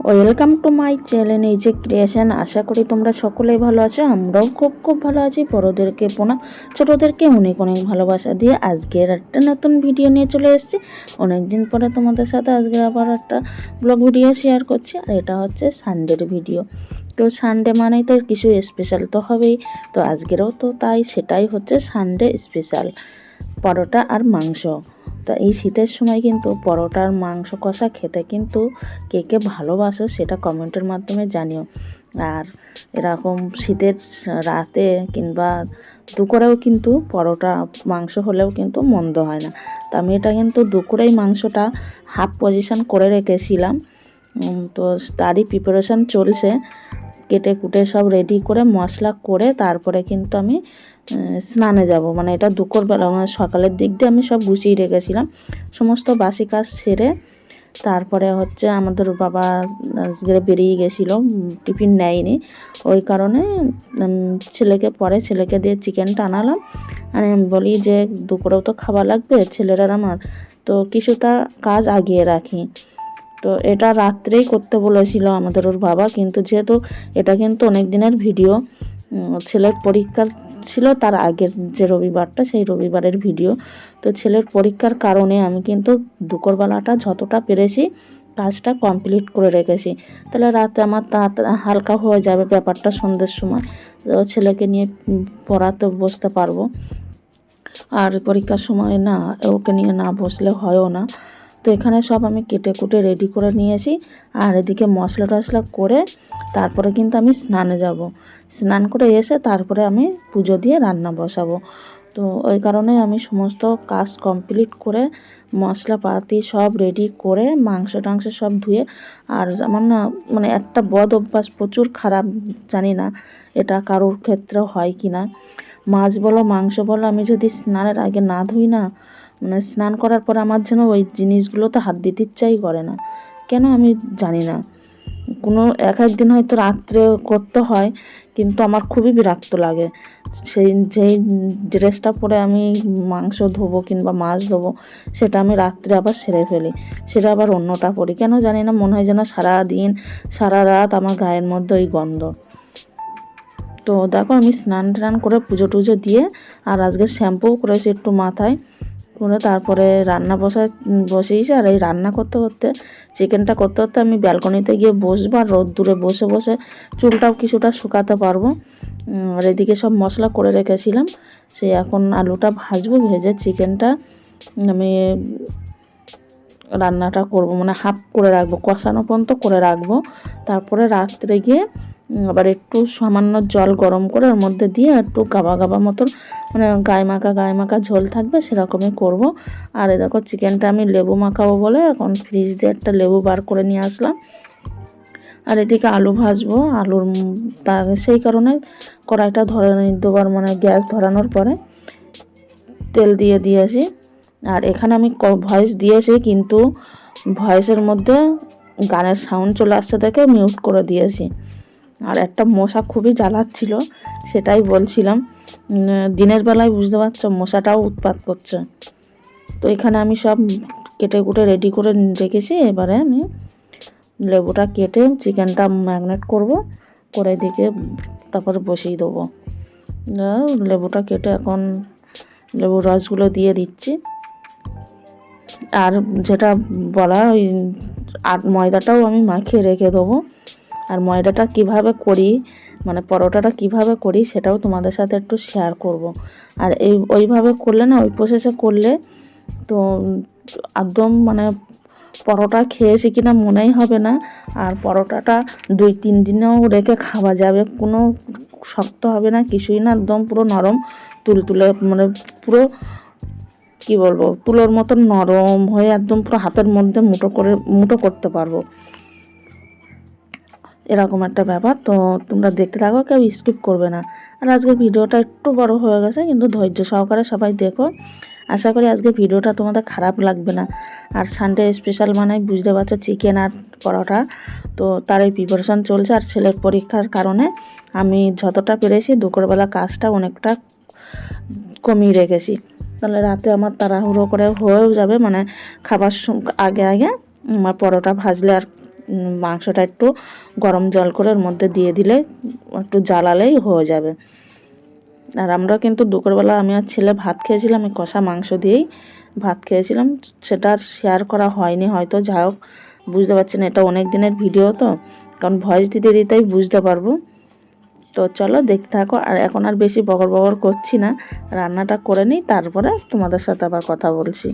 Welcome to my channel এই যে creation. আশা করি তোমরা সকলেই ভালো আছো। আমরাও খুব খুব ভালো আছি। বড়োদেরকে প্রণাম, ছোটোদেরকে অনেক অনেক ভালোবাসা দিয়ে আজকের একটা নতুন ভিডিও নিয়ে চলে এসেছি। অনেকদিন পরে তোমাদের সাথে আজকে আবার একটা ব্লগ ভিডিও শেয়ার করছি। আর এটা হচ্ছে সানডের ভিডিও। তো সানডে মানেই তো কিছু স্পেশাল তো হবেই। তো আজকেরও তো তাই, সেটাই হচ্ছে সানডে স্পেশাল, পরোটা আর মাংস। তো এই শীতের সময় কিন্তু পরোটা আর মাংস কষা খেতে কিন্তু কে কে ভালোবাসো সেটা কমেন্টের মাধ্যমে জানিও। আর এরকম শীতের রাতে কিংবা দুপুরেও কিন্তু পরোটা মাংস হলেও কিন্তু মন্দ হয় না। তো আমি এটা কিন্তু দুপুরেই মাংসটা হাফ পজিশন করে রেখেছিলাম। তো তারই প্রিপারেশান চলছে। কেটে কুটে সব রেডি করে মশলা করে তারপরে কিন্তু আমি স্নানে যাব। মানে এটা দুপুরবেলা, মানে সকালের দিক দিয়ে আমি সব গুছিয়ে রেখেছিলাম, সমস্ত বাসি কাজ সেরে। তারপরে হচ্ছে আমাদের বাবা আজকে বেরিয়ে গেছিলো, টিফিন নেয়নি। ওই কারণে ছেলেকে দিয়ে চিকেনটা আনালাম। আর আমি বলি যে দুপুরেও তো খাবার লাগবে ছেলের আর আমার, তো কিছুটা কাজ আগিয়ে রাখি। তো এটা রাত্রেই করতে বলেছিল আমাদের ওর বাবা, কিন্তু যেহেতু এটা কিন্তু অনেক দিনের ভিডিও, ছেলের পরীক্ষা ছিল তার আগের যে রবিবারটা, সেই রবিবারের ভিডিও। তো ছেলের পরীক্ষার কারণে আমি কিন্তু দুপুরবেলাটা যতটা পেরেছি কাজটা কমপ্লিট করে রেখেছি। তাহলে রাতে আমার হালকা হয়ে যাবে ব্যাপারটা, সন্ধ্যের সময় ছেলেকে নিয়ে পড়াতে বসতে পারবো। আর পরীক্ষার সময় না, ওকে নিয়ে না বসলে হয়ও না। তো এখানে সব আমি কেটে কুটে রেডি করে নিয়েছি। আর এদিকে মশলা টশলা করে তারপরে কিন্তু আমি স্নানে যাব। স্নান করে এসে তারপরে আমি পুজো দিয়ে রান্না বসাবো। তো ওই কারণে আমি সমস্ত কাজ কমপ্লিট করে মশলাপাতি সব রেডি করে মাংস টাংস সব ধুয়ে। আর আমার না মানে একটা বদ অভ্যাস প্রচুর খারাপ, জানি না এটা কারোর ক্ষেত্রেও হয় কি না। মাছ বলো মাংস বলো, আমি যদি স্নানের আগে না ধুই না, মানে স্নান করার পর আমার যেন ওই জিনিসগুলোতে হাত দিতে ইচ্ছাই করে না, কেন আমি জানি না। কোনো এক একদিন হয়তো রাত্রে করতে হয়, কিন্তু আমার খুবই বিরক্ত লাগে। যেই ড্রেসটা পরে আমি মাংস ধোবো কিংবা মাছ ধোবো, সেটা আমি রাত্রে আবার সেরে ফেলি, সেটা আবার অন্যটা পরি, কেন জানি না। মনে হয় যেন সারাদিন সারা রাত আমার গায়ের মধ্যে ওই গন্ধ। তো দেখো আমি স্নান টান করে পুজো টুজো দিয়ে, আর আজকে শ্যাম্পুও করেছি একটু মাথায় করে, তারপরে রান্না বসেইছি। আর এই রান্না করতে করতে চিকেনটা করতে করতে আমি ব্যালকনিতে গিয়ে বসবো, আর রোদ্দুরে বসে বসে চুলটাও কিছুটা শুকাতে পারবো। আর এদিকে সব মশলা করে রেখেছিলাম, সেই এখন আলুটা ভাজবো, ভেজে চিকেনটা আমি রান্নাটা করব, মানে হাফ করে রাখবো, কষানো পর্যন্ত করে রাখবো। তারপরে রাত্রে গিয়ে আবার একটু সামান্য জল গরম করে ওর মধ্যে দিয়ে একটু গাবা গাবা মতন, মানে গায়ে মাখা ঝোল থাকবে সেরকমই করব। আর এই দেখো চিকেনটা আমি লেবু মাখাবো বলে এখন ফ্রিজ দিয়ে একটা লেবু বার করে নিয়ে আসলাম। আর এদিকে আলু ভাজবো, সেই কারণে কড়াইটা ধরে দেবার, মানে গ্যাস ধরানোর পরে তেল দিয়ে দিয়েছি। আর এখানে আমি ভয়েস দিয়েছি, কিন্তু ভয়েসের মধ্যে গানের সাউন্ড চলে আসছে দেখে মিউট করে দিয়েছি। আর একটা মশা খুবই জ্বালাচ্ছিল, সেটাই বলছিলাম। দিনের বেলায় বুঝতে পারছো মশাটাও উৎপাত করছে। তো এখানে আমি সব কেটে কুটে রেডি করে রেখেছি। এবারে আমি লেবুটা কেটে চিকেনটা ম্যারিনেট করব, করে দিকে তারপরে বসিয়ে দেবো। লেবুটা কেটে এখন লেবুর রসগুলো দিয়ে দিচ্ছি। আর যেটা বলা, ওই ময়দাটাও আমি মাখিয়ে রেখে দেবো। আর ময়দাটা কিভাবে করি, মানে পরোটাটা কিভাবে করি সেটাও তোমাদের সাথে একটু শেয়ার করব। আর ওইভাবে করলে না, ওই প্রসেসে করলে তো একদম মানে পরোটা খেয়েছি কিনা মনেই হবে না। আর পরোটাটা 2-3 দিনেও রেখে খাওয়া যাবে, কোনো শক্ত হবে না, কিছুই না, একদম পুরো নরম তুলতুলে, মানে পুরো কি বলবো, তুলোর মতন নরম হয়ে একদম পুরো হাতের মধ্যে মুঠো করতে পারবো, এরকম একটা ব্যাপার। তো তোমরা দেখতে থাকো, কেউ স্কিপ করবে না। আর আজকের ভিডিওটা একটু বড় হয়ে গেছে, কিন্তু ধৈর্য সহকারে সবাই দেখো। আশা করি আজকে ভিডিওটা তোমাদের খারাপ লাগবে না। আর সানডে স্পেশাল মানে বুঝতে পারছো চিকেন আর পরোটা, তো তার এই প্রিপারেশান চলছে। আর ছেলের পরীক্ষার কারণে আমি যতটা পেরেছি দুপুরবেলা কাজটা অনেকটা কমিয়ে রেখেছি, তাহলে রাতে আমার তাড়াহুড়ো করে হয়েও যাবে, মানে খাবার আগে আগে আমার পরোটা ভাজলে আর মাংসটা একটু গরম জল করে ওর মধ্যে দিয়ে দিলে একটু জ্বালালেই হয়ে যাবে। আর আমরা কিন্তু দুপুরবেলা আমি আর ছেলে ভাত খেয়েছিলাম, এই কষা মাংস দিয়েই ভাত খেয়েছিলাম। সেটা আর শেয়ার করা হয়নি হয়তো, যাই হোক বুঝতে পারছেন এটা অনেক দিনের ভিডিও তো, কারণ ভয়েস দিতে দিতেই বুঝতে পারবো। তো চলো দেখতে থাকো। আর এখন আর বেশি বগর বগর করছি না, রান্নাটা করে নিই, তারপরে তোমাদের সাথে আবার কথা বলছি।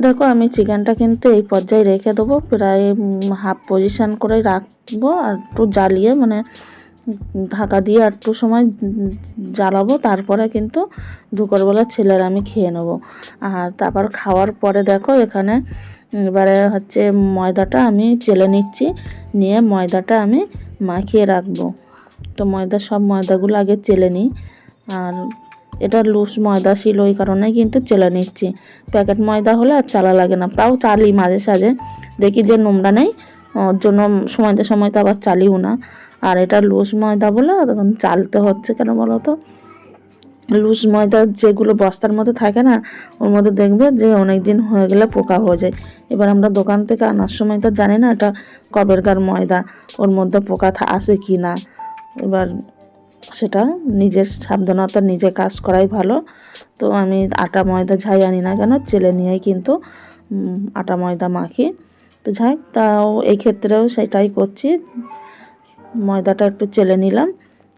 দেখো আমি চিকেনটা কিন্তু এই পর্যায়ে রেখে দেবো, প্রায় হাফ পজিশন করে রাখবো আর একটু জ্বালিয়ে মানে ঢাকা দিয়ে আর একটু সময় জ্বালাবো, তারপরে কিন্তু দুপুরবেলা ছেলের আমি খেয়ে নেবো। আর তারপর খাওয়ার পরে দেখো এখানে এবারে হচ্ছে ময়দাটা আমি চেলে নিচ্ছি, নিয়ে ময়দাটা আমি মাখিয়ে রাখবো। তো সব ময়দাগুলো আগে চেলে নিই। আর এটা লুজ ময়দা ছিল ওই কারণে কিন্তু চেলে নিচ্ছি। প্যাকেট ময়দা হলে আর চালা লাগে না, তাও চালি মাঝে সাঝে, দেখি যে নোংরা নেই ওর জন্য সময়তে সময়তে আবার চালিও না। আর এটা লুজ ময়দা বলে তখন চালতে হচ্ছে। কেন বলো তো, লুজ ময়দা যেগুলো বস্তার মধ্যে থাকে না, ওর মধ্যে দেখবে যে অনেক দিন হয়ে গেলে পোকা হয়ে যায়। এবার আমরা দোকান থেকে আনার সময় তো জানি না এটা কবেরকার ময়দা, ওর মধ্যে পোকা আসে কি না। এবার সেটা নিজের সাবধানতা নিজে কাজ করাই ভালো। তো আমি আটা ময়দা যাই আনি না কেন চেলে নিয়েই কিন্তু আটা ময়দা মাখি। তো যাই তাও এই ক্ষেত্রেও সেটাই করছি, ময়দাটা একটু চেলে নিলাম,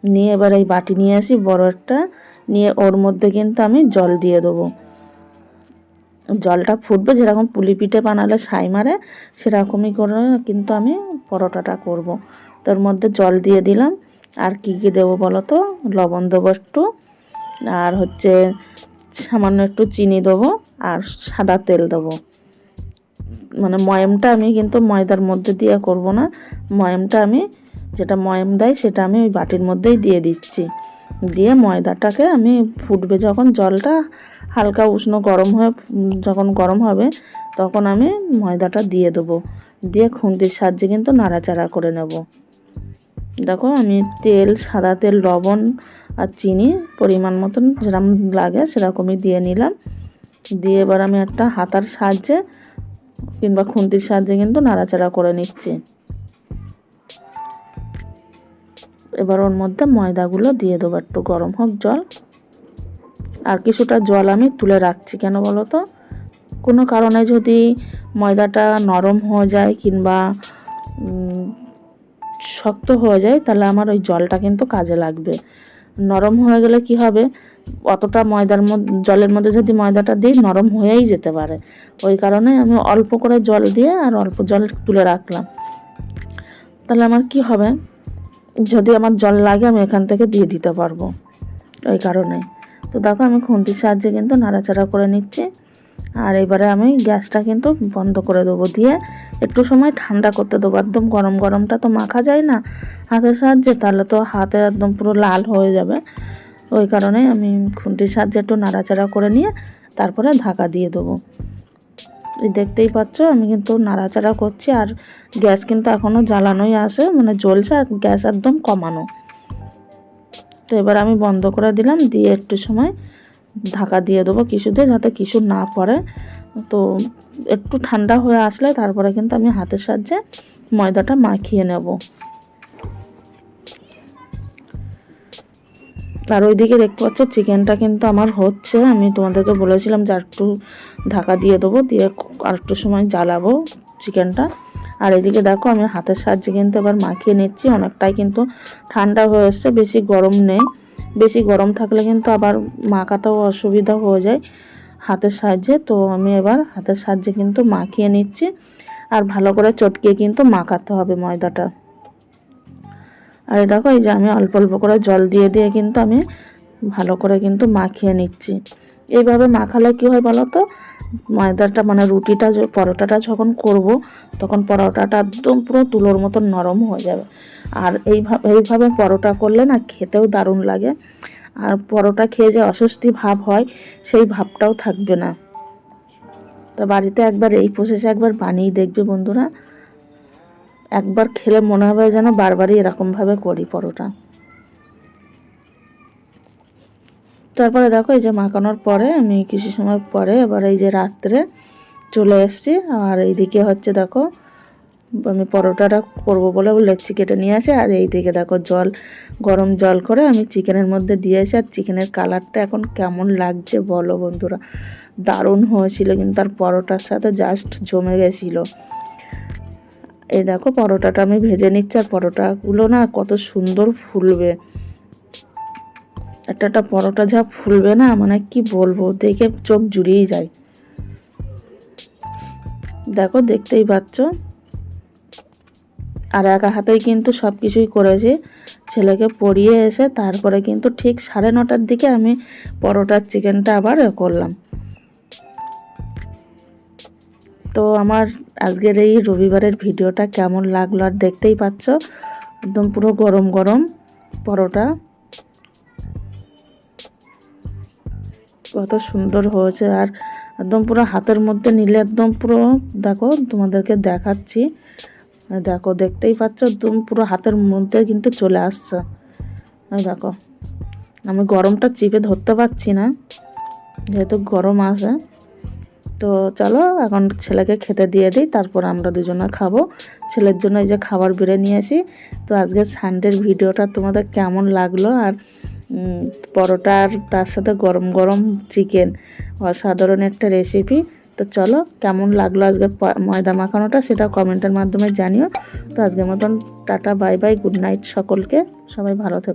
নিয়ে এবার এই বাটি নিয়ে আসি বড় একটা, নিয়ে ওর মধ্যে কিন্তু আমি জল দিয়ে দেবো। জলটা ফুটবে, যেরকম পুলি পিঠে বানালে ছাই মারে সেরকমই করে কিন্তু আমি পরোটাটা করব। তোর মধ্যে জল দিয়ে দিলাম। আর কি কি দেবো বলো তো, লবণ দেবো একটু, আর হচ্ছে সামান্য একটু চিনি দেবো, আর সাদা তেল দেবো। মানে ময়ামটা আমি কিন্তু ময়দার মধ্যে দিয়ে করব না, ময়ামটা আমি যেটা ময়াম দেয় সেটা আমি ওই বাটির মধ্যেই দিয়ে দিচ্ছি। দিয়ে ময়দাটাকে আমি ফুটবে যখন, জলটা হালকা উষ্ণ গরম হয়ে যখন গরম হবে তখন আমি ময়দাটা দিয়ে দেবো, দিয়ে খুন্তির সাহায্যে কিন্তু নাড়াচাড়া করে নেব। দেখো আমি তেল, সাদা তেল, লবণ আর চিনি পরিমাণ মতন যেরকম লাগে সেরকমই দিয়ে নিলাম। দিয়ে এবার আমি একটা হাতার সাহায্যে কিংবা খুন্তির সাহায্যে কিন্তু নাড়াচাড়া করে নিচ্ছি। এবার ওর মধ্যে ময়দাগুলো দিয়ে দেবো, একটু গরম হোক জল। আর কিছুটা জল আমি তুলে রাখছি, কেন বলো তো, কোনো কারণে যদি ময়দাটা নরম হয়ে যায় কিংবা শক্ত হয়ে যায় তাহলে আমার ওই জলটা কিন্তু কাজে লাগবে। নরম হয়ে গেলে কি হবে, অতটা জলের মধ্যে যদি ময়দাটা দিই নরম হয়েই যেতে পারে। ওই কারণে আমি অল্প করে জল দিয়ে আর অল্প জল তুলে রাখলাম। তাহলে আমার কি হবে, যদি আমার জল লাগে আমি এখান থেকে দিয়ে দিতে পারবো, ওই কারণে। তো দেখো আমি খুন্তির সাহায্যে কিন্তু নাড়াচাড়া করে নিচ্ছি। আর এবারে আমি গ্যাসটা কিন্তু বন্ধ করে দেবো, দিয়ে একটু সময় ঠান্ডা করতে দেবো। একদম গরম গরমটা তো মাখা যায় না হাতের সাহায্যে, তাহলে তো হাতে একদম পুরো লাল হয়ে যাবে। ওই কারণে আমি খুন্তির সাহায্যে একটু নাড়াচাড়া করে নিয়ে তারপরে ঢাকা দিয়ে দেবো। দেখতেই পাচ্ছ আমি কিন্তু নাড়াচাড়া করছি, আর গ্যাস কিন্তু এখনও জ্বালানোই আছে, মানে জ্বলছে, আর গ্যাস একদম কমানো। তো এবার আমি বন্ধ করে দিলাম, দিয়ে একটু সময় ঢাকা দিয়ে দেবো কিছু দিয়ে, যাতে কিছু না পড়ে। তো একটু ঠান্ডা হয়ে আসলে তারপরে কিন্তু আমি হাতের সাহায্যে ময়দাটা মাখিয়ে নেব। আর ওইদিকে দেখতে পাচ্ছ চিকেনটা কিন্তু আমার হচ্ছে, আমি তোমাদেরকে বলেছিলাম যে একটু ঢাকা দিয়ে দেবো, দিয়ে আর একটু সময় জ্বালাবো চিকেনটা। আর এদিকে দেখো আমি হাতের সাহায্যে কিন্তু এবার মাখিয়ে নিচ্ছি, অনেকটাই কিন্তু ঠান্ডা হয়ে এসছে, বেশি গরম নেই। বেশি গরম থাকলে কিন্তু আবার মাখাতেও অসুবিধা হয়ে যায়। হাতের সাহায্যে। তো আমি এবার হাতের সাহায্যে কিন্তু মাখিয়ে নিচ্ছি, আর ভালো করে চটকিয়ে কিন্তু মাখাতে হবে ময়দাটা। আর এই দেখো, এই যে আমি অল্প অল্প করে জল দিয়ে দিয়ে কিন্তু আমি ভালো করে কিন্তু মাখিয়ে নিচ্ছি। এইভাবে মাখালে কী হয় বলো তো, ময়দাটা মানে রুটিটা পরোটাটা যখন করব তখন পরোটাটা একদম পুরো তুলোর মতো নরম হয়ে যাবে। আর এইভাবে পরোটা করলে না খেতেও দারুণ লাগে, আর পরোটা খেয়ে যে অস্বস্তি ভাব হয় সেই ভাবটাও থাকবে না। তো বাড়িতে একবার এই প্রসেসে একবার বানিয়ে দেখবে বন্ধুরা, একবার খেলে মনে হবে যেন বারবারই এরকমভাবে করি পরোটা। তারপরে দেখো, এই যে মাখানোর পরে আমি কিছু সময় পরে এবার এই যে রাত্রে চলে এসেছি। আর এইদিকে হচ্ছে দেখো, আমি পরোটাটা করবো বলে লেচি কেটে নিয়ে আসি, আর এইদিকে দেখো গরম জল করে আমি চিকেনের মধ্যে দিয়েছি। আর চিকেনের কালারটা এখন কেমন লাগছে বলো বন্ধুরা, দারুণ হয়েছিল কিন্তু, আর পরোটার সাথে জাস্ট জমে গেছিলো। এই দেখো পরোটাটা আমি ভেজে নিচ্ছি, আর পরোটাগুলো না কত সুন্দর ফুলবে। একটা পরোটা যা ফুলবে না, মানে কি বলবো, দেখে চোখ জুড়িয়ে যায়। দেখো দেখতেই পাচ্ছ। আর একা হাতেই কিন্তু সব কিছুই করেছি। ছেলেকে পড়িয়ে এসে তারপরে কিন্তু ঠিক 9:30টার দিকে আমি পরোটার চিকেনটা আবার করলাম। তো আমার আজকের এই রবিবারের ভিডিওটা কেমন লাগলো, আর দেখতেই পাচ্ছ একদম পুরো গরম গরম পরোটা কত সুন্দর হয়েছে। আর একদম পুরো হাতের মধ্যে নিলে একদম পুরো, দেখো তোমাদেরকে দেখাচ্ছি, দেখো দেখতেই পাচ্ছ একদম পুরো হাতের মধ্যে কিন্তু চলে আসছে। দেখো আমি গরমটা চিপে ধরতে পারছি না যেহেতু গরম আছে। তো চলো এখন ছেলেকে খেতে দিয়ে দিই, তারপর আমরা দুজনে খাবো। ছেলের জন্য এই যে খাবার বেড়ে নিয়েছি। তো আজকে সানডের ভিডিওটা তোমাদের কেমন লাগলো, আর পরোটার তার সাথে গরম গরম চিকেন, অসাধারণ একটা রেসিপি। তো চলো কেমন লাগলো আজকে ময়দা মাখানোটা সেটা কমেন্টের মাধ্যমে জানিও। তো আজকের মতন tata, bye bye, good night সকলকে, সবাই ভালো থেকো।